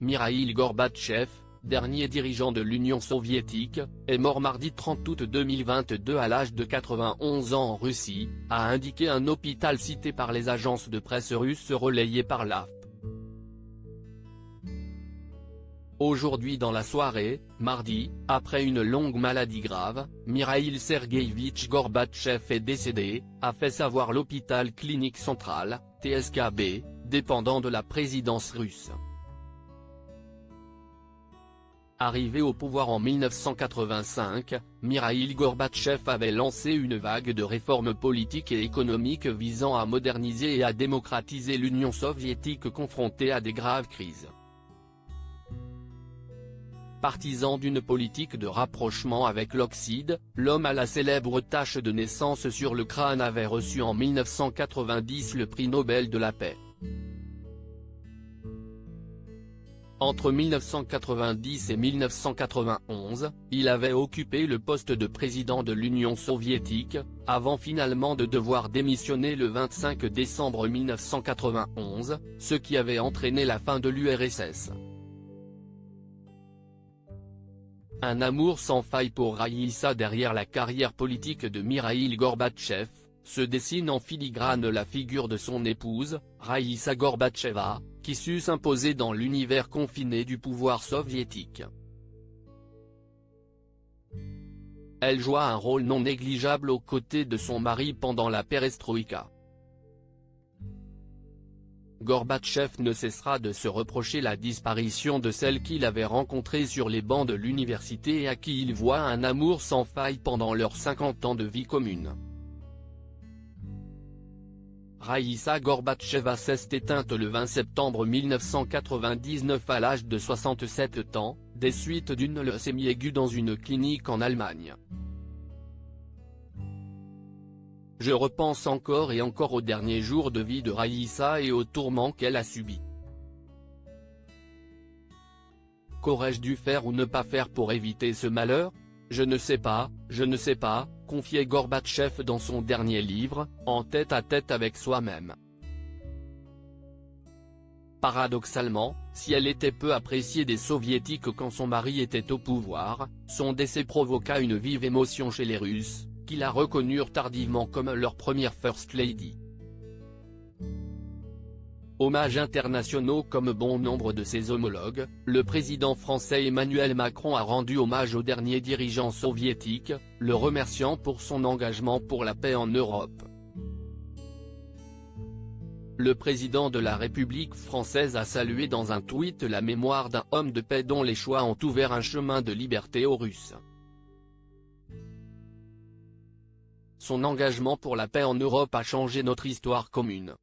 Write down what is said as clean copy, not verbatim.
Mikhaïl Gorbatchev, dernier dirigeant de l'Union soviétique, est mort mardi 30 août 2022 à l'âge de 91 ans en Russie, a indiqué un hôpital cité par les agences de presse russes relayées par l'AFP. Aujourd'hui dans la soirée, mardi, après une longue maladie grave, Mikhaïl Sergueïevitch Gorbatchev est décédé, a fait savoir l'hôpital clinique central, TSKB, dépendant de la présidence russe. Arrivé au pouvoir en 1985, Mikhaïl Gorbatchev avait lancé une vague de réformes politiques et économiques visant à moderniser et à démocratiser l'Union soviétique confrontée à des graves crises. Partisan d'une politique de rapprochement avec l'Occident, l'homme à la célèbre tache de naissance sur le crâne avait reçu en 1990 le prix Nobel de la paix. Entre 1990 et 1991, il avait occupé le poste de président de l'Union soviétique, avant finalement de devoir démissionner le 25 décembre 1991, ce qui avait entraîné la fin de l'URSS. Un amour sans faille pour Raïssa. Derrière la carrière politique de Mikhaïl Gorbatchev, se dessine en filigrane la figure de son épouse, Raïssa Gorbatcheva, qui sut s'imposer dans l'univers confiné du pouvoir soviétique. Elle joua un rôle non négligeable aux côtés de son mari pendant la perestroïka. Gorbatchev ne cessera de se reprocher la disparition de celle qu'il avait rencontrée sur les bancs de l'université et à qui il voua un amour sans faille pendant leurs 50 ans de vie commune. Raïssa Gorbatcheva s'est éteinte le 20 septembre 1999 à l'âge de 67 ans, des suites d'une leucémie aiguë dans une clinique en Allemagne. Je repense encore et encore aux derniers jours de vie de Raïssa et aux tourments qu'elle a subis. Qu'aurais-je dû faire ou ne pas faire pour éviter ce malheur? Je ne sais pas, confiait Gorbatchev dans son dernier livre, En tête-à-tête avec soi-même. Paradoxalement, si elle était peu appréciée des soviétiques quand son mari était au pouvoir, son décès provoqua une vive émotion chez les Russes, qui la reconnurent tardivement comme leur première First Lady. Hommages internationaux. Comme bon nombre de ses homologues, le président français Emmanuel Macron a rendu hommage au dernier dirigeant soviétique, le remerciant pour son engagement pour la paix en Europe. Le président de la République française a salué dans un tweet la mémoire d'un homme de paix dont les choix ont ouvert un chemin de liberté aux Russes. Son engagement pour la paix en Europe a changé notre histoire commune.